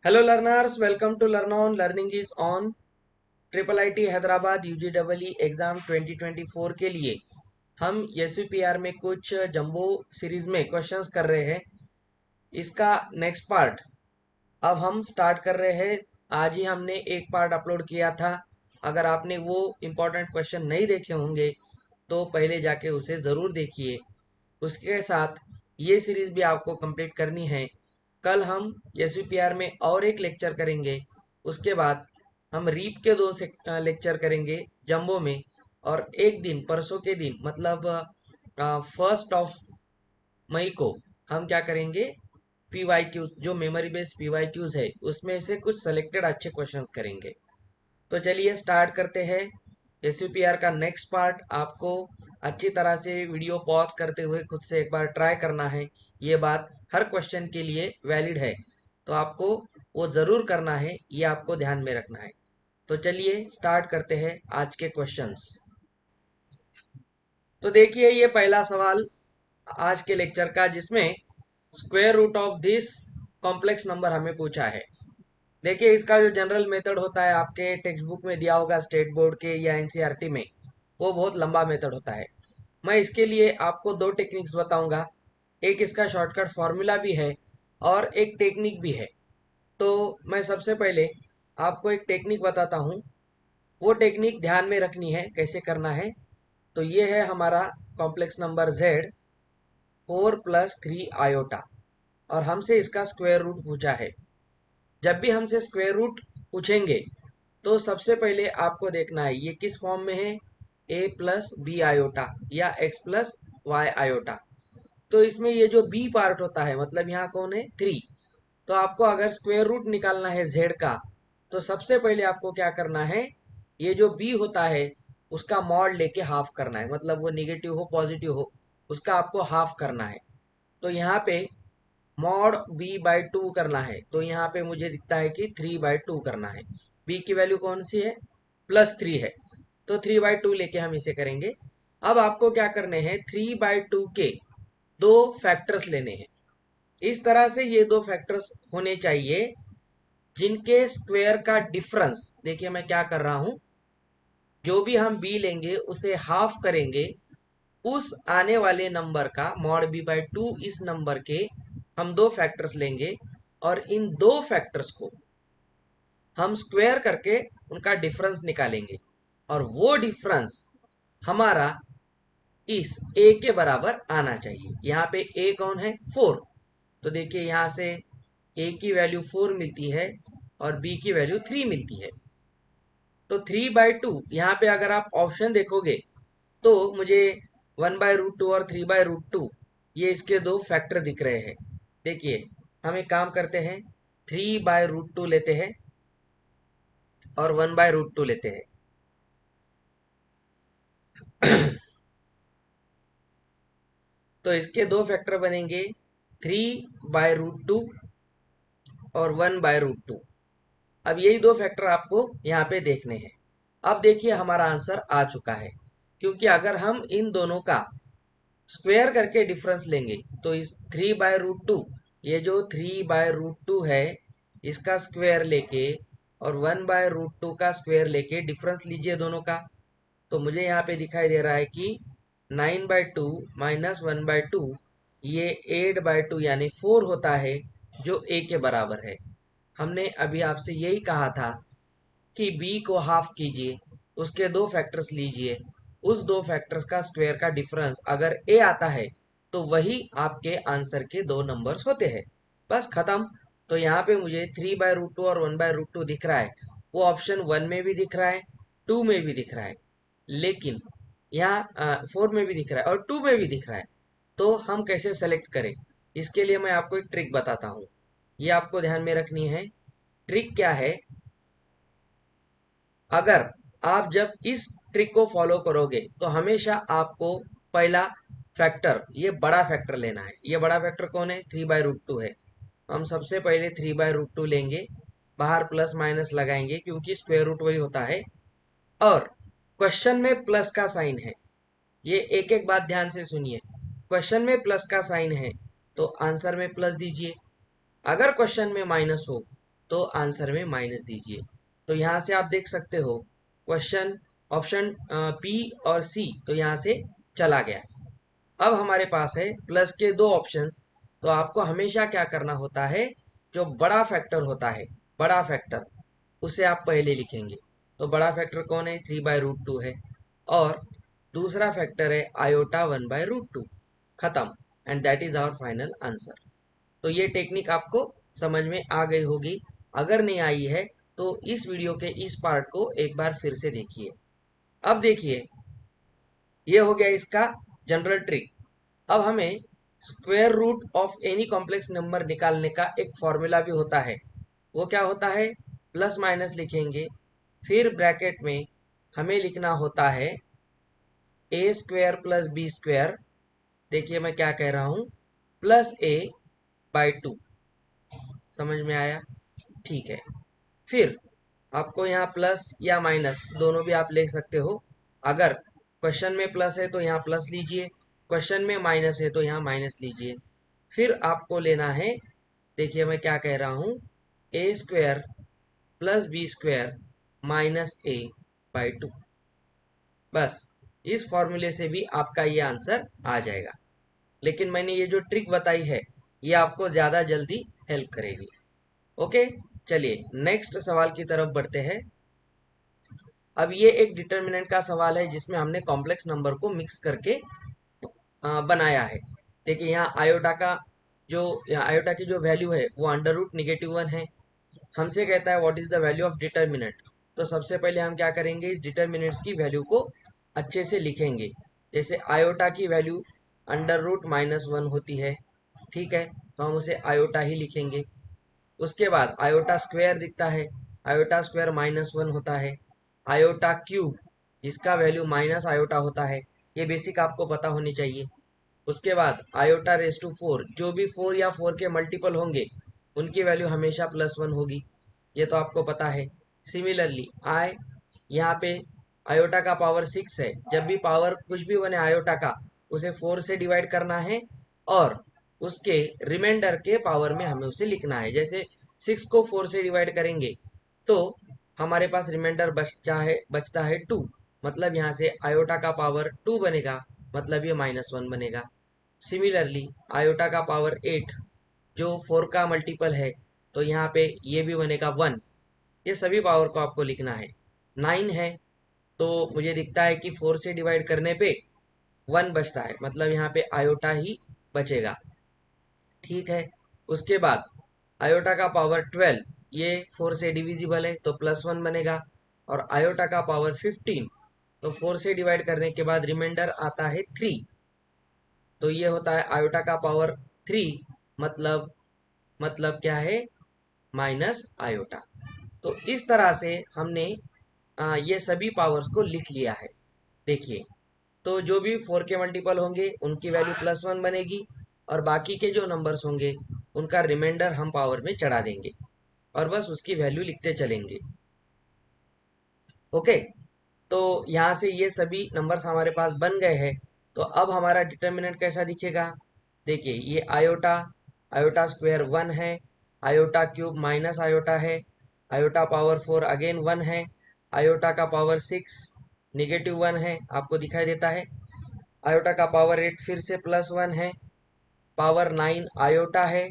Hello learners, welcome to Learn On. Learning is on. Triple IT Hyderabad UGW exam 2024 के लिए हम एसयूपीआर में कुछ जंबो सीरीज में क्वेश्चंस कर रहे हैं। इसका नेक्स्ट पार्ट अब हम स्टार्ट कर रहे हैं। आज ही हमने एक पार्ट अपलोड किया था। अगर आपने वो इम्पोर्टेंट क्वेश्चन नहीं देखे होंगे तो पहले जाके उसे ज़रूर देखिए। उसके साथ ये सीरीज भी आपको कंप्लीट करनी है। कल हम एसयूपीआर में और एक लेक्चर करेंगे। उसके बाद हम रीप के दो लेक्चर करेंगे जंबो में। और एक दिन परसों के दिन मतलब 1 मई को हम क्या करेंगे, पीवाई क्यूज जो मेमोरी बेस्ड पीवाई क्यूज है उसमें से कुछ सेलेक्टेड अच्छे क्वेश्चंस करेंगे। तो चलिए स्टार्ट करते हैं। एसयूपीआर का नेक्स्ट पार्ट आपको अच्छी तरह से वीडियो पॉज करते हुए खुद से एक बार ट्राई करना है। ये बात हर क्वेश्चन के लिए वैलिड है, तो आपको वो ज़रूर करना है, ये आपको ध्यान में रखना है। तो चलिए स्टार्ट करते हैं आज के क्वेश्चंस। तो देखिए ये पहला सवाल आज के लेक्चर का, जिसमें square root of this complex number हमें पूछा है। देखिए इसका जो जनरल मेथड होता है आपके टेक्स्ट बुक में दिया होगा, स्टेट बोर्ड के या एनसीईआरटी में, वो बहुत लंबा मेथड होता है। मैं इसके लिए आपको दो टेक्निक्स बताऊंगा। एक इसका शॉर्टकट फॉर्मूला भी है और एक टेक्निक भी है। तो मैं सबसे पहले आपको एक टेक्निक बताता हूँ। वो टेक्निक ध्यान में रखनी है, कैसे करना है। तो ये है हमारा कॉम्प्लेक्स नंबर z 4+3 आयोटा, और हमसे इसका स्क्वायर रूट पूछा है। जब भी हमसे स्क्वायर रूट पूछेंगे तो सबसे पहले आपको देखना है ये किस फॉर्म में है, a+b आयोटा या x+y आयोटा। तो इसमें ये जो b पार्ट होता है मतलब यहाँ कौन है, 3। तो आपको अगर स्क्वायर रूट निकालना है z का, तो सबसे पहले आपको क्या करना है, ये जो b होता है उसका मॉड लेके हाफ करना है। मतलब वो निगेटिव हो पॉजिटिव हो, उसका आपको हाफ करना है। तो यहाँ पे मॉड b/2 करना है, तो यहाँ पे मुझे दिखता है कि 3/2 करना है। b की वैल्यू कौन सी है, +3 है, तो 3/2 लेके हम इसे करेंगे। अब आपको क्या करने हैं, 3/2 के दो फैक्टर्स लेने हैं। इस तरह से ये दो फैक्टर्स होने चाहिए जिनके स्क्वायर का डिफरेंस, देखिए मैं क्या कर रहा हूं, जो भी हम b लेंगे उसे हाफ करेंगे उस आने वाले नंबर का, मॉड b/2 इस नंबर के हम दो फैक्टर्स लेंगे और इन दो फैक्टर्स को हम स्क्वायर करके उनका डिफरेंस निकालेंगे। और वो डिफरेंस हमारा इस a के बराबर आना चाहिए। यहाँ पे a कौन है, 4। तो देखिए यहाँ से a की वैल्यू 4 मिलती है और b की वैल्यू 3 मिलती है। तो 3/2 यहाँ पे अगर आप ऑप्शन देखोगे तो मुझे 1/√2 और 3/√2 ये इसके दो फैक्टर दिख रहे हैं। देखिए हम एक काम करते हैं, 3/√2 लेते हैं और 1/√2 लेते हैं। तो इसके दो फैक्टर बनेंगे, 3/√2 और 1/√2। अब यही दो फैक्टर आपको यहाँ पे देखने हैं। अब देखिए हमारा आंसर आ चुका है, क्योंकि अगर हम इन दोनों का स्क्वायर करके डिफरेंस लेंगे तो इस 3/√2, ये जो 3/√2 है इसका स्क्वायर लेके और 1/√2 का स्क्वायर लेके डिफरेंस लीजिए दोनों का। तो मुझे यहाँ पे दिखाई दे रहा है कि 9/2 -1/2 ये 8/2 यानी 4 होता है, जो a के बराबर है। हमने अभी आपसे यही कहा था कि b को हाफ कीजिए, उसके दो फैक्टर्स लीजिए, उस दो फैक्टर्स का स्क्वायर का डिफरेंस अगर a आता है तो वही आपके आंसर के दो नंबर्स होते हैं। बस खत्म। तो यहाँ पे मुझे 3/√2 और 1/√2 दिख रहा है। वो ऑप्शन 1 में भी दिख रहा है, 2 में भी दिख रहा है, लेकिन यहाँ 4 में भी दिख रहा है और 2 में भी दिख रहा है। तो हम कैसे सेलेक्ट करें, इसके लिए मैं आपको एक ट्रिक बताता हूँ। ये आपको ध्यान में रखनी है। ट्रिक क्या है, अगर आप जब इस ट्रिक को फॉलो करोगे तो हमेशा आपको पहला फैक्टर, ये बड़ा फैक्टर लेना है। ये बड़ा फैक्टर कौन है, 3/√2 है। हम सबसे पहले 3/√2 लेंगे, बाहर प्लस माइनस लगाएंगे क्योंकि स्क्वायर रूट वही होता है। और क्वेश्चन में प्लस का साइन है, ये एक एक बात ध्यान से सुनिए। क्वेश्चन में प्लस का साइन है तो आंसर में प्लस दीजिए। अगर क्वेश्चन में माइनस हो तो आंसर में माइनस दीजिए। तो यहाँ से आप देख सकते हो क्वेश्चन ऑप्शन पी और सी तो यहाँ से चला गया। अब हमारे पास है प्लस के दो ऑप्शंस। तो आपको हमेशा क्या करना होता है, जो बड़ा फैक्टर होता है, बड़ा फैक्टर उसे आप पहले लिखेंगे। तो बड़ा फैक्टर कौन है, 3/√2 है। और दूसरा फैक्टर है आयोटा 1/√2। खत्म। And that is our final answer. तो ये टेक्निक आपको समझ में आ गई होगी। अगर नहीं आई है तो इस वीडियो के इस पार्ट को एक बार फिर से देखिए। अब देखिए, ये हो गया इसका जनरल ट्रिक। अब हमें square root of any complex number निकालने का एक फॉर्मूला भी होता है। वो क्या होता है, प्लस माइनस लिखेंगे, फिर ब्रैकेट में हमें लिखना होता है a² + b²। देखिए मैं क्या कह रहा हूँ, +a/2। समझ में आया? ठीक है। फिर आपको यहाँ प्लस या माइनस दोनों भी आप ले सकते हो। अगर क्वेश्चन में प्लस है तो यहाँ प्लस लीजिए, क्वेश्चन में माइनस है तो यहाँ माइनस लीजिए। फिर आपको लेना है, देखिए मैं क्या कह रहा हूँ, a² + b² -a/2। बस इस फॉर्मूले से भी आपका ये आंसर आ जाएगा। लेकिन मैंने ये जो ट्रिक बताई है ये आपको ज़्यादा जल्दी हेल्प करेगी। ओके, चलिए नेक्स्ट सवाल की तरफ बढ़ते हैं। अब ये एक डिटर्मिनेंट का सवाल है जिसमें हमने कॉम्प्लेक्स नंबर को मिक्स करके बनाया है। देखिए यहाँ आयोटा का जो यहाँ आयोटा की जो वैल्यू है वो √-1 है। हमसे कहता है what is the value of determinant. तो सबसे पहले हम क्या करेंगे, इस डिटर्मिनेंट्स की वैल्यू को अच्छे से लिखेंगे। जैसे आयोटा की वैल्यू √-1 होती है, ठीक है, तो हम उसे आयोटा ही लिखेंगे। उसके बाद आयोटा स्क्वायर दिखता है, आयोटा स्क्वायर -1 होता है। आयोटा क्यूब, इसका वैल्यू माइनस आयोटा होता है। ये बेसिक आपको पता होनी चाहिए। उसके बाद आयोटा रेस टू 4, जो भी 4 या 4 के मल्टीपल होंगे उनकी वैल्यू हमेशा +1 होगी, ये तो आपको पता है। सिमिलरली यहाँ पे आयोटा का पावर 6 है, जब भी पावर कुछ भी बने आयोटा का उसे 4 से डिवाइड करना है और उसके रिमाइंडर के पावर में हमें उसे लिखना है। जैसे 6 को 4 से डिवाइड करेंगे तो हमारे पास रिमाइंडर बचता है 2, मतलब यहाँ से आयोटा का पावर 2 बनेगा, मतलब ये -1 बनेगा। सिमिलरली आयोटा का पावर 8 जो 4 का मल्टीपल है, तो यहाँ पे ये भी बनेगा 1। ये सभी पावर को आपको लिखना है। 9 है तो मुझे दिखता है कि 4 से डिवाइड करने पे 1 बचता है, मतलब यहाँ पे आयोटा ही बचेगा, ठीक है। उसके बाद आयोटा का पावर 12, ये 4 से डिविजिबल है तो +1 बनेगा। और आयोटा का पावर 15, तो 4 से डिवाइड करने के बाद रिमाइंडर आता है 3, तो ये होता है आयोटा का पावर 3, मतलब क्या है, माइनस आयोटा। तो इस तरह से हमने ये सभी पावर्स को लिख लिया है। देखिए, तो जो भी 4 के मल्टीपल होंगे उनकी वैल्यू +1 बनेगी और बाकी के जो नंबर्स होंगे उनका रिमाइंडर हम पावर में चढ़ा देंगे और बस उसकी वैल्यू लिखते चलेंगे। ओके, तो यहाँ से ये सभी नंबर्स हमारे पास बन गए हैं। तो अब हमारा डिटर्मिनेंट कैसा दिखेगा, देखिए ये आयोटा, आयोटा स्क्वायर 1 है, आयोटा क्यूब माइनस आयोटा है, आयोटा पावर 4 अगेन 1 है, आयोटा का पावर 6 -1 है, आपको दिखाई देता है। आयोटा का पावर 8 फिर से +1 है, पावर 9 आयोटा है,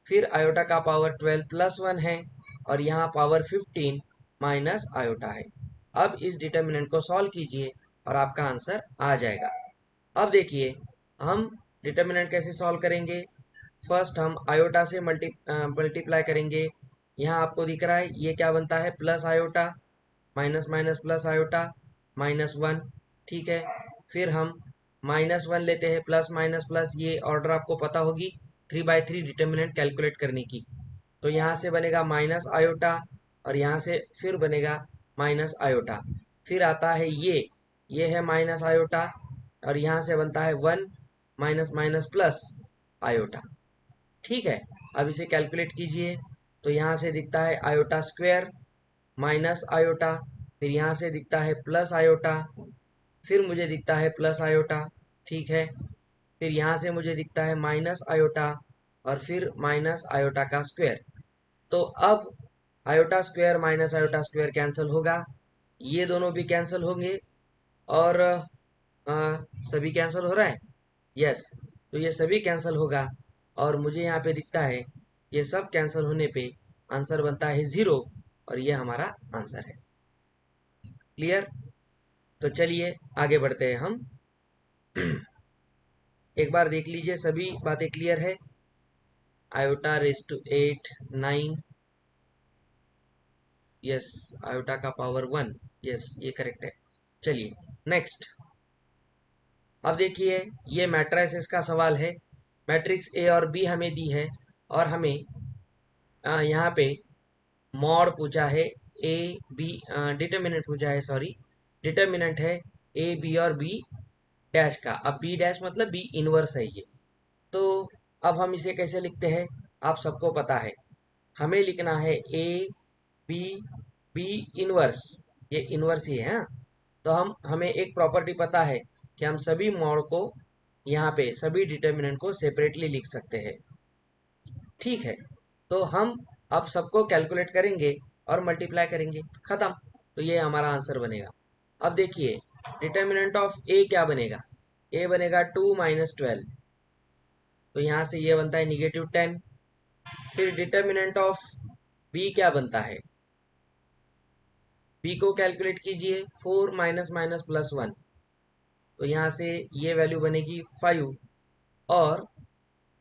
फिर आयोटा का पावर 12 +1 है और यहाँ पावर 15 माइनस आयोटा है। अब इस डिटर्मिनेंट को सॉल्व कीजिए और आपका आंसर आ जाएगा। अब देखिए हम डिटर्मिनेंट कैसे सॉल्व करेंगे। फर्स्ट हम आयोटा से मल्टीप्लाई करेंगे। यहाँ आपको दिख रहा है ये क्या बनता है, plus iota minus minus plus iota -1, ठीक है। फिर हम -1 लेते हैं, प्लस माइनस प्लस, ये ऑर्डर आपको पता होगी 3/3 डिटर्मिनेंट कैलकुलेट करने की। तो यहाँ से बनेगा माइनस आयोटा और यहाँ से फिर बनेगा माइनस आयोटा, फिर आता है ये है माइनस आयोटा और यहाँ से बनता है 1 माइनस माइनस प्लस आयोटा, ठीक है। अब इसे कैलकुलेट कीजिए तो यहाँ से दिखता है आयोटा स्क्वायर माइनस आयोटा, फिर यहाँ से दिखता है प्लस आयोटा, फिर मुझे दिखता है प्लस आयोटा, ठीक है। फिर यहाँ से मुझे दिखता है माइनस आयोटा और फिर माइनस आयोटा का स्क्वायर। तो अब iota square minus iota square cancel होगा, ये दोनों भी कैंसिल होंगे, और सभी कैंसिल हो रहा है, यस। तो ये सभी कैंसिल होगा, और मुझे यहाँ पे दिखता है ये सब कैंसिल होने पे आंसर बनता है 0, और ये हमारा आंसर है। क्लियर? तो चलिए आगे बढ़ते हैं हम। एक बार देख लीजिए, सभी बातें क्लियर है? Iota raise to 8 9, yes. Iota का पावर 1, यस, ये करेक्ट है। चलिए नेक्स्ट। अब देखिए, ये मैट्रिसेस का सवाल है। मैट्रिक्स ए और बी हमें दी है, और हमें यहाँ पे मॉड पूछा है, ए बी, डिटर्मिनेंट पूछा है, सॉरी, डिटर्मिनेंट है ए बी और बी डैश का। अब बी डैश मतलब बी इनवर्स है ये। तो अब हम इसे कैसे लिखते हैं, आप सबको पता है। हमें लिखना है ए बी बी इनवर्स, ये इनवर्स ही है, हाँ। तो हमें एक प्रॉपर्टी पता है कि हम सभी मॉड को यहाँ पे सभी डिटर्मिनेंट को सेपरेटली लिख सकते हैं। ठीक है, तो हम अब सबको कैलकुलेट करेंगे और मल्टीप्लाई करेंगे, खत्म। तो ये हमारा आंसर बनेगा। अब देखिए, डिटर्मिनेंट ऑफ ए क्या बनेगा, ए बनेगा 2 - 12, तो यहाँ से ये बनता है -10। फिर डिटर्मिनेंट ऑफ बी क्या बनता है, बी को कैलकुलेट कीजिए, 4 माइनस माइनस प्लस 1, तो यहाँ से ये वैल्यू बनेगी 5। और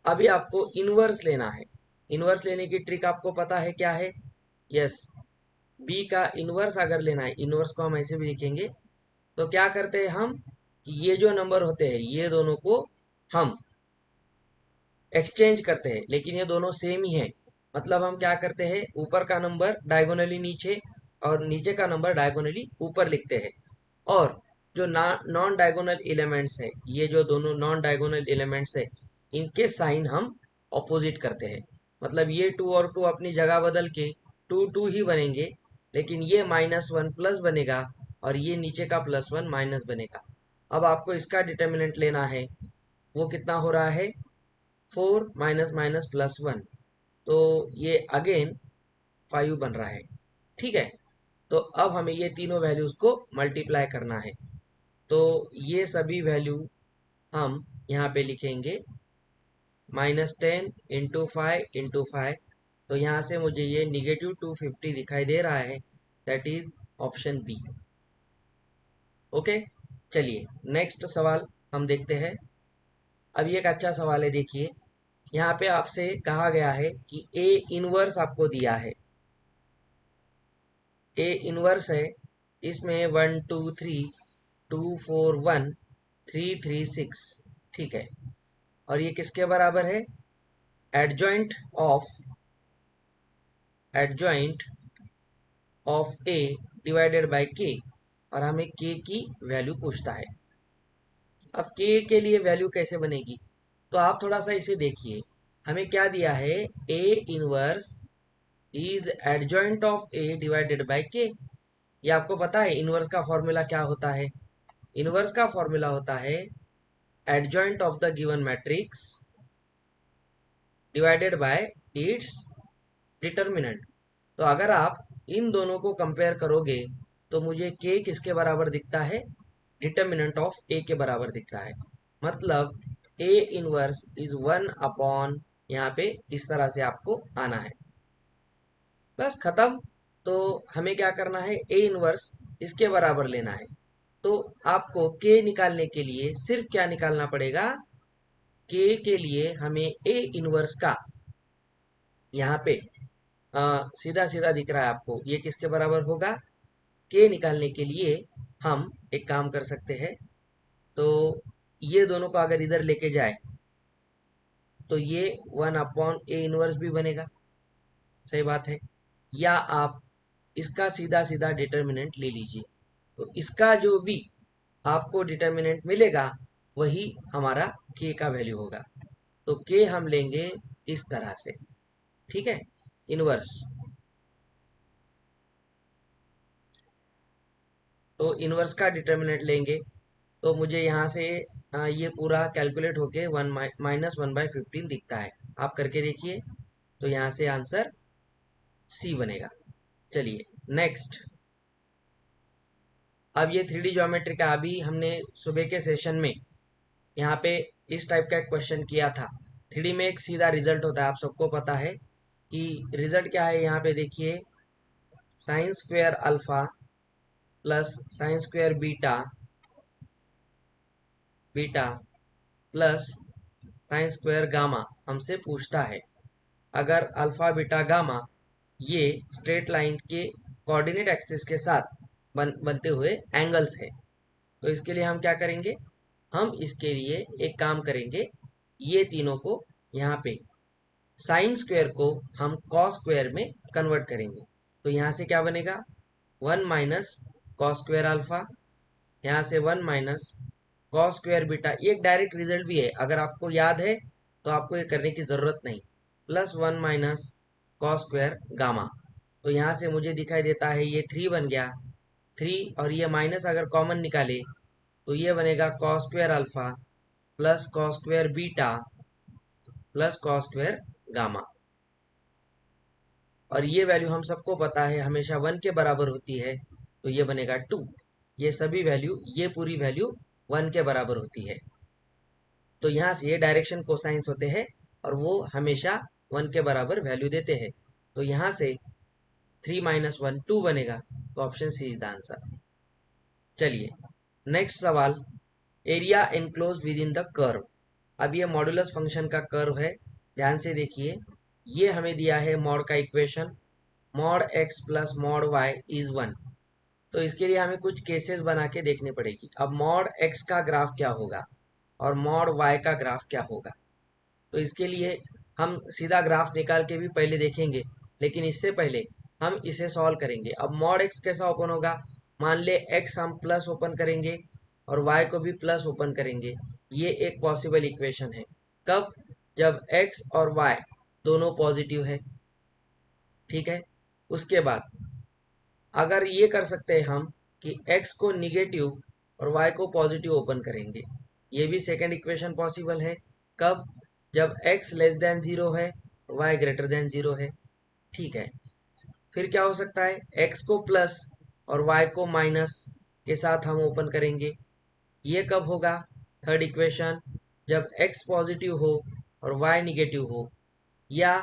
अभी आपको इनवर्स लेना है। इनवर्स लेने की ट्रिक आपको पता है क्या है, यस। बी का इनवर्स अगर लेना है, इनवर्स को हम ऐसे भी लिखेंगे, तो क्या करते हैं हम कि ये जो नंबर होते हैं ये दोनों को हम एक्सचेंज करते हैं, लेकिन ये दोनों सेम ही है। मतलब हम क्या करते हैं, ऊपर का नंबर डायगोनली नीचे और नीचे का नंबर डायगोनली ऊपर लिखते हैं। और जो नॉन डायगोनल एलिमेंट्स है, ये जो दोनों नॉन डायगोनल एलिमेंट्स है, इनके साइन हम ऑपोजिट करते हैं। मतलब ये 2 और 2 अपनी जगह बदल के 2 2 ही बनेंगे, लेकिन ये -1 प्लस बनेगा, और ये नीचे का +1 माइनस बनेगा। अब आपको इसका डिटर्मिनेंट लेना है, वो कितना हो रहा है, 4 माइनस माइनस प्लस 1, तो ये अगेन 5 बन रहा है। ठीक है, तो अब हमें ये तीनों वैल्यूज को मल्टीप्लाई करना है। तो ये सभी वैल्यू हम यहाँ पे लिखेंगे, -10 × 5 × 5, तो यहाँ से मुझे ये -250 दिखाई दे रहा है, that is option B. Okay, चलिए नेक्स्ट सवाल हम देखते हैं। अब ये एक अच्छा सवाल है, देखिए। यहाँ पे आपसे कहा गया है कि ए इनवर्स आपको दिया है, ए इनवर्स है, इसमें 1 2 3 2 4 1 3 3 6, ठीक है। और ये किसके बराबर है, adjoint of adjoint of A divided by के, और हमें के की वैल्यू पूछता है। अब के लिए वैल्यू कैसे बनेगी, तो आप थोड़ा सा इसे देखिए। हमें क्या दिया है, A inverse is adjoint of A divided by के। ये आपको पता है इनवर्स का फॉर्मूला क्या होता है, इनवर्स का फॉर्मूला होता है adjoint of the given matrix divided by its determinant. तो अगर आप इन दोनों को कंपेयर करोगे, तो मुझे के किसके बराबर दिखता है, डिटर्मिनेंट ऑफ ए के बराबर दिखता है। मतलब ए इनवर्स इज 1/, यहाँ पे इस तरह से आपको आना है, बस खत्म। तो हमें क्या करना है, ए इनवर्स इसके बराबर लेना है। तो आपको के निकालने के लिए सिर्फ क्या निकालना पड़ेगा, के लिए हमें ए इनवर्स का यहाँ पे सीधा सीधा दिख रहा है आपको, ये किसके बराबर होगा, के निकालने के लिए हम एक काम कर सकते हैं। तो ये दोनों को अगर इधर लेके जाए, तो ये 1/ए इनवर्स भी बनेगा, सही बात है। या आप इसका सीधा सीधा डिटर्मिनेंट ले लीजिए, तो इसका जो भी आपको डिटर्मिनेंट मिलेगा वही हमारा के का वैल्यू होगा। तो के हम लेंगे इस तरह से, ठीक है, इनवर्स। तो इनवर्स का डिटर्मिनेंट लेंगे, तो मुझे यहाँ से ये पूरा कैलकुलेट होके 1 -1/15 दिखता है। आप करके देखिए, तो यहाँ से आंसर सी बनेगा। चलिए नेक्स्ट, अब ये 3D ज्योमेट्री का अभी हमने सुबह के सेशन में यहाँ पे इस टाइप का एक क्वेश्चन किया था। 3D में एक सीधा रिजल्ट होता है, आप सबको पता है कि रिजल्ट क्या है। यहाँ पे देखिए, sine square alpha plus sine square beta beta plus sine square gamma हमसे पूछता है अगर अल्फा बीटा गामा ये स्ट्रेट लाइन के कोऑर्डिनेट एक्सिस के साथ बनते हुए एंगल्स है। तो इसके लिए हम क्या करेंगे, हम इसके लिए एक काम करेंगे, ये तीनों को यहाँ पे साइन स्क्वायर को हम कॉस स्क्वायर में कन्वर्ट करेंगे। तो यहाँ से क्या बनेगा, 1 माइनस कॉस स्क्वायर अल्फा, यहाँ से 1 माइनस कॉस स्क्वायर बीटा। ये एक डायरेक्ट रिजल्ट भी है, अगर आपको याद है तो आपको ये करने की ज़रूरत नहीं, plus 1 minus cos square gamma. तो यहाँ से मुझे दिखाई देता है ये 3 बन गया, 3 और ये माइनस अगर कॉमन निकाले तो ये बनेगा cos square alpha plus cos square beta plus cos square gamma. और ये वैल्यू हम सबको पता है हमेशा 1 के बराबर होती है, तो ये बनेगा 2। ये सभी वैल्यू, ये पूरी वैल्यू 1 के बराबर होती है। तो यहाँ से ये डायरेक्शन कोसाइंस होते हैं और वो हमेशा 1 के बराबर वैल्यू देते हैं। तो यहाँ से 3 माइनस 1 2 बनेगा। तो option C is the answer. चलिए नेक्स्ट सवाल, area enclose with in the curve. अब ये मॉडुलस फंक्शन का कर्व है, ध्यान से देखिए। ये हमें दिया है मॉड का equation, mod x plus mod y is 1। तो इसके लिए हमें कुछ केसेस बना के देखने पड़ेगी। अब मॉड एक्स का ग्राफ क्या होगा और मॉड वाई का ग्राफ क्या होगा। तो इसके लिए हम सीधा ग्राफ निकाल के भी पहले देखेंगे, लेकिन इससे पहले हम इसे सॉल्व करेंगे। अब मॉड एक्स कैसा ओपन होगा, मान ले एक्स हम प्लस ओपन करेंगे और वाई को भी प्लस ओपन करेंगे। ये एक पॉसिबल इक्वेशन है। कब, जब एक्स और वाई दोनों पॉजिटिव है। ठीक है, उसके बाद अगर ये कर सकते हैं हम कि x को निगेटिव और y को पॉजिटिव ओपन करेंगे, ये भी सेकंड इक्वेशन पॉसिबल है। कब, जब x लेस देन 0 है और y ग्रेटर देन 0 है। ठीक है, फिर क्या हो सकता है, x को प्लस और y को माइनस के साथ हम ओपन करेंगे। ये कब होगा, थर्ड इक्वेशन, जब x पॉजिटिव हो और y निगेटिव हो, या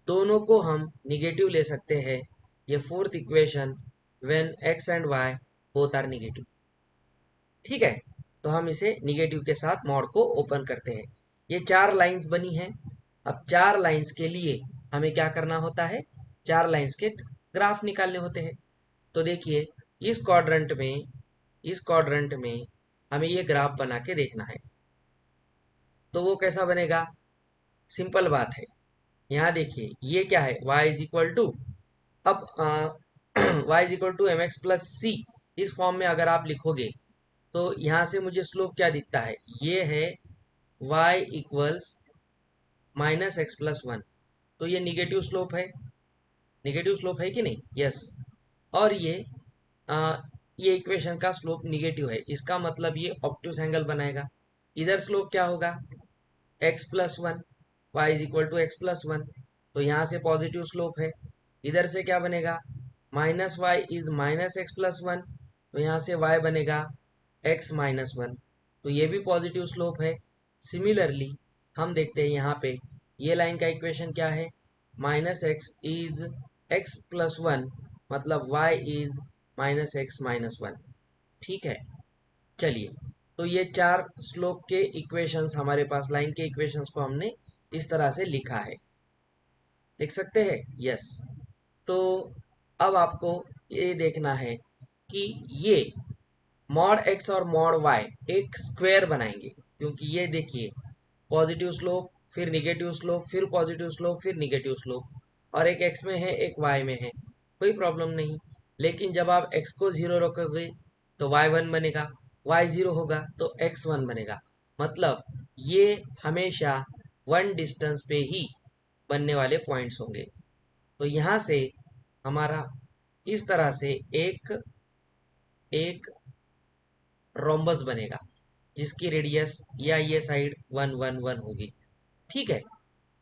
दोनों को हम निगेटिव ले सकते हैं। ये fourth equation, when x and y both are negative. ठीक है, तो हम इसे निगेटिव के साथ मॉड को ओपन करते हैं। ये 4 लाइंस बनी हैं। अब 4 लाइंस के लिए हमें क्या करना होता है, 4 लाइंस के ग्राफ निकालने होते हैं। तो देखिए, इस क्वाड्रेंट में हमें ये ग्राफ बना के देखना है। तो वो कैसा बनेगा, सिंपल बात है। यहाँ देखिए, ये क्या है, y इज इक्वल टू, अब y is equal to m x plus c, इस फॉर्म में अगर आप लिखोगे तो यहाँ से मुझे स्लोप क्या दिखता है, ये है y equals minus x plus 1। तो ये निगेटिव स्लोप है, निगेटिव स्लोप है कि नहीं, यस। और आ, ये इक्वेशन का स्लोप निगेटिव है, इसका मतलब ये ऑब्ट्यूज एंगल बनाएगा। इधर स्लोप क्या होगा, x plus 1, y is equal to x plus 1। तो यहाँ से पॉजिटिव स्लोप है। इधर से क्या बनेगा, minus y is minus x plus 1। तो यहाँ से वाई बनेगा एक्स माइनस 1। तो ये भी पॉजिटिव स्लोप है। सिमिलरली हम देखते हैं यहाँ पे ये लाइन का इक्वेशन क्या है, minus x is x plus 1, मतलब y is minus x minus 1। ठीक है, चलिए, तो ये 4 स्लोप के इक्वेशंस हमारे पास, लाइन के इक्वेशंस को हमने इस तरह से लिखा है, लिख सकते हैं, यस। तो अब आपको ये देखना है कि ये मॉड एक्स और मॉड वाई एक स्क्वायर बनाएंगे, क्योंकि ये देखिए, पॉजिटिव स्लोप फिर निगेटिव स्लोप फिर पॉजिटिव स्लोप फिर निगेटिव स्लोप, और एक एक्स में है एक वाई में है, कोई प्रॉब्लम नहीं। लेकिन जब आप एक्स को 0 रखोगे तो वाई 1 बनेगा, वाई 0 होगा तो एक्स 1 बनेगा। मतलब ये हमेशा 1 डिस्टेंस पे ही बनने वाले पॉइंट्स होंगे। तो यहाँ से हमारा इस तरह से एक एक रोम्बस बनेगा, जिसकी रेडियस या ये साइड 1 1 1 होगी। ठीक है,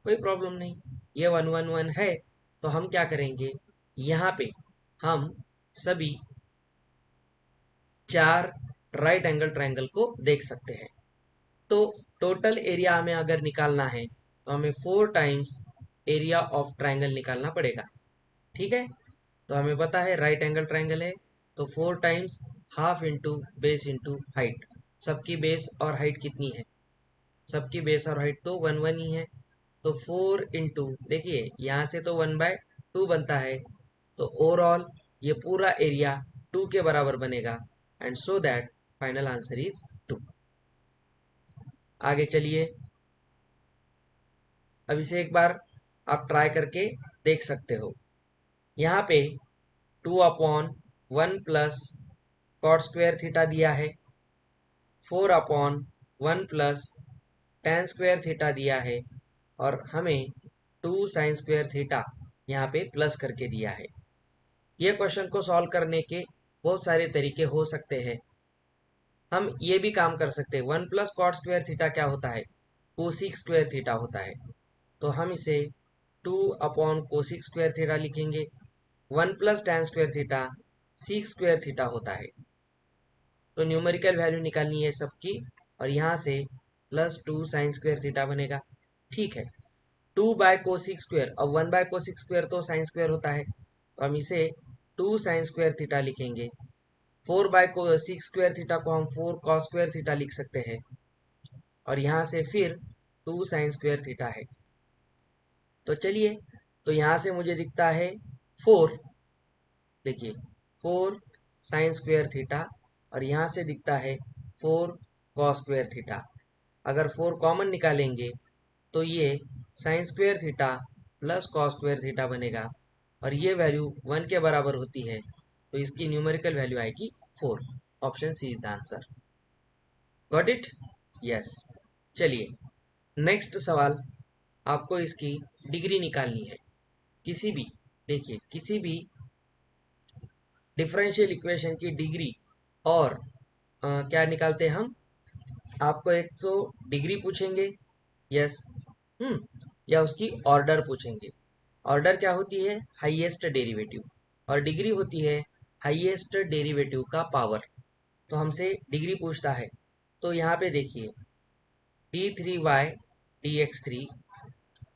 कोई प्रॉब्लम नहीं। ये 1 1 1 है, तो हम क्या करेंगे, यहाँ पे हम सभी 4 राइट एंगल ट्रायंगल को देख सकते हैं। तो टोटल एरिया हमें अगर निकालना है तो हमें 4 टाइम्स एरिया ऑफ ट्रायंगल निकालना पड़ेगा। ठीक है, तो हमें पता है राइट एंगल ट्रायंगल है, तो 4 times half into base into height. सबकी बेस और हाइट कितनी है? सबकी बेस और हाइट तो 1 1 ही है। तो 4 इंटू, देखिए यहाँ से तो 1/2 बनता है, तो ओवरऑल ये पूरा एरिया 2 के बराबर बनेगा, and so that final answer is 2। आगे चलिए, अब इसे एक बार आप ट्राई करके देख सकते हो। यहाँ पे 2/1 प्लस कॉट स्क्वायर थीटा दिया है, 4/1 प्लस tan स्क्वायर थीटा दिया है, और हमें 2 साइन स्क्वायर थीटा यहाँ पे प्लस करके दिया है। ये क्वेश्चन को सॉल्व करने के बहुत सारे तरीके हो सकते हैं। हम ये भी काम कर सकते हैं, 1 प्लस कॉट स्क्वायर थीटा क्या होता है? कोसिक स्क्वायर थीटा होता है। तो हम इसे 2/कोसिक स्क्वायर थीटा लिखेंगे। 1 plus tan square theta seek square theta होता है। तो न्यूमेरिकल वैल्यू निकालनी है सबकी, और यहाँ से +2 साइन स्क्वायर थीटा बनेगा। ठीक है, 2/कोसिक स्क्वायर, अब 1/कोसिक स्क्वायर तो साइन स्क्वायर होता है, तो हम इसे 2 साइन स्क्वायर थीटा लिखेंगे। 4/कोसिक स्क्वायर थीटा को हम 4 कॉस स्क्वायर थीटा लिख सकते हैं, और यहाँ से फिर 2 साइन स्क्वायर थीटा है। तो चलिए, तो यहाँ से मुझे दिखता है 4, देखिए 4 साइन स्क्वायर थीटा, और यहाँ से दिखता है 4 कॉस स्क्वायर थीटा। अगर 4 कॉमन निकालेंगे तो ये sine square theta plus cos square theta बनेगा, और ये वैल्यू 1 के बराबर होती है, तो इसकी न्यूमेरिकल वैल्यू आएगी 4। Option C is the answer. Got it? Yes. चलिए, नेक्स्ट सवाल, आपको इसकी डिग्री निकालनी है। किसी भी, देखिए किसी भी डिफरेंशियल इक्वेशन की डिग्री, और क्या निकालते हैं हम? आपको एक तो डिग्री पूछेंगे, यस, या उसकी ऑर्डर पूछेंगे। ऑर्डर क्या होती है? हाईएस्ट डेरिवेटिव, और डिग्री होती है हाईएस्ट डेरिवेटिव का पावर। तो हमसे डिग्री पूछता है, तो यहाँ पे देखिए d3y dx3,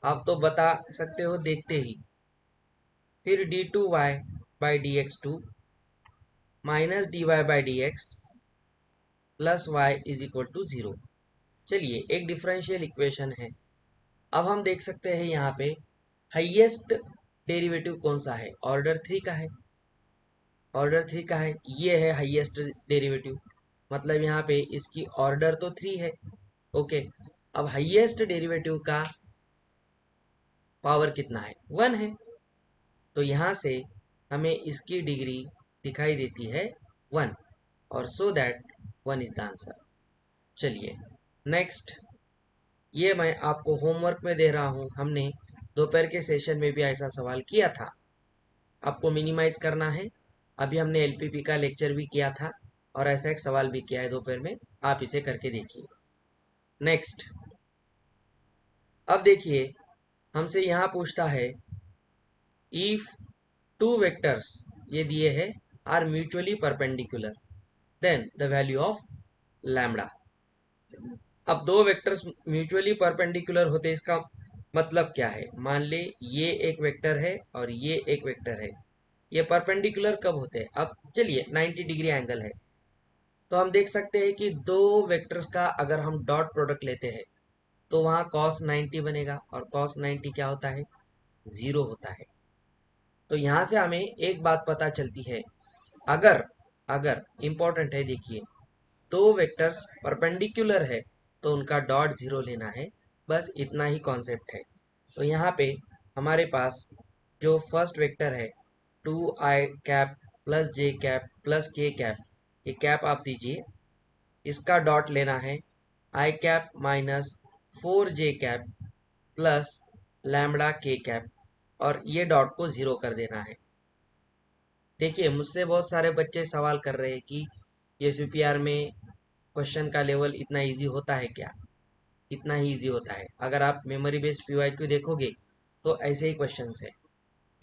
आप तो बता सकते हो देखते ही। फिर d2y/dx2 minus dy/dx plus y is equal to 0। चलिए, एक डिफरेंशियल इक्वेशन है। अब हम देख सकते हैं यहाँ पे हाईएस्ट डेरिवेटिव कौन सा है? ऑर्डर 3 का है। ऑर्डर 3 का है, ये है हाईएस्ट डेरिवेटिव, मतलब यहाँ पे इसकी ऑर्डर तो 3 है। ओके, अब हाईएस्ट डेरिवेटिव का पावर कितना है? 1 है। तो यहाँ से हमें इसकी डिग्री दिखाई देती है 1, और so that 1 is the answer. चलिए नेक्स्ट, ये मैं आपको होमवर्क में दे रहा हूँ। हमने दोपहर के सेशन में भी ऐसा सवाल किया था, आपको मिनिमाइज करना है। अभी हमने एलपीपी का लेक्चर भी किया था, और ऐसा एक सवाल भी किया है दोपहर में, आप इसे करके देखिए। नेक्स्ट, अब देखिए हमसे यहाँ पूछता है इफ टू वेक्टर्स, ये दिए हैं, are mutually perpendicular, then the value of lambda. अब दो वेक्टर्स म्यूचुअली परपेंडिकुलर होते, इसका मतलब क्या है? मान ले ये एक वेक्टर है और ये एक वेक्टर है, ये परपेंडिकुलर कब होते हैं? अब चलिए 90 डिग्री एंगल है, तो हम देख सकते हैं कि दो वेक्टर्स का अगर हम डॉट प्रोडक्ट लेते हैं तो वहाँ cos 90 बनेगा, और cos 90 क्या होता है? 0 होता है। तो यहाँ से हमें एक बात पता चलती है, अगर अगर इम्पोर्टेंट है, देखिए दो वेक्टर्स परपेंडिकुलर है तो उनका डॉट 0 लेना है, बस इतना ही कॉन्सेप्ट है। तो यहाँ पे हमारे पास जो फर्स्ट वेक्टर है 2i कैप प्लस जे कैप प्लस के कैप, ये कैप आप दीजिए, इसका डॉट लेना है i cap minus 4j cap plus lambda के कैप, और ये डॉट को 0 कर देना है। देखिए मुझसे बहुत सारे बच्चे सवाल कर रहे हैं कि ये सीपीआर में क्वेश्चन का लेवल इतना इजी होता है क्या? इतना ही इजी होता है। अगर आप मेमोरी बेस्ड पीवाईक्यू देखोगे तो ऐसे ही क्वेश्चंस है,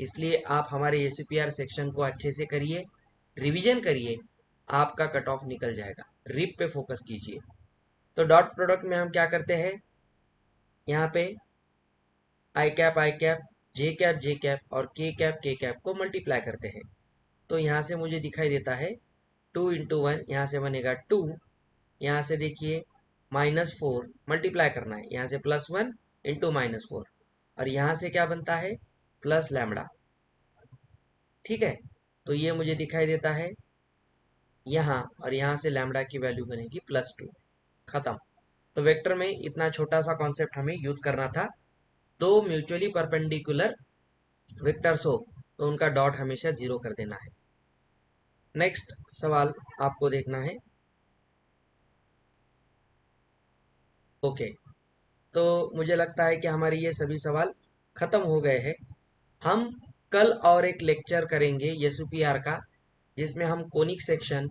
इसलिए आप हमारे ACPR सेक्शन को अच्छे से करिए, रिवीजन करिए, आपका कट ऑफ निकल जाएगा। रिप पे फोकस कीजिए। तो डॉट प्रोडक्ट में हम क्या करते हैं, यहाँ पे आई कैप, जे कैप और के कैप को मल्टीप्लाई करते हैं। तो यहाँ से मुझे दिखाई देता है 2 × 1, यहाँ से बनेगा 2, यहाँ से देखिए -4 मल्टीप्लाई करना है, यहाँ से +1 × -4 और यहाँ से क्या बनता है प्लस लैम्बडा। ठीक है, तो ये मुझे दिखाई देता है यहाँ, और यहाँ से लैम्बडा की वैल्यू बनेगी +2। खत्म। तो वेक्टर में इतना छोटा सा कॉन्सेप्ट हमें यूज करना था। दो म्यूचुअली परपेंडिकुलर वेक्टर्स हो तो उनका डॉट हमेशा 0 कर देना है। नेक्स्ट सवाल आपको देखना है। ओके, तो मुझे लगता है कि हमारे ये सभी सवाल खत्म हो गए हैं। हम कल और एक लेक्चर करेंगे एसयूपीआर का, जिसमें हम कोनिक सेक्शन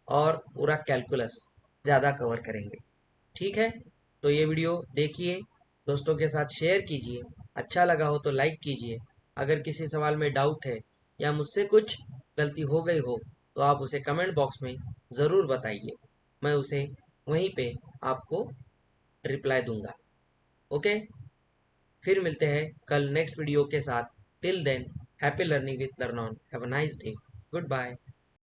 और पूरा कैलकुलस ज़्यादा कवर करेंगे। ठीक है, तो ये वीडियो देखिए, दोस्तों के साथ शेयर कीजिए, अच्छा लगा हो तो लाइक कीजिए। अगर किसी सवाल में डाउट है या मुझसे कुछ गलती हो गई हो तो आप उसे कमेंट बॉक्स में ज़रूर बताइए, मैं उसे वहीं पे आपको रिप्लाई दूंगा। ओके, फिर मिलते हैं कल नेक्स्ट वीडियो के साथ। Till then, happy learning with Learn On, have a nice day, good bye.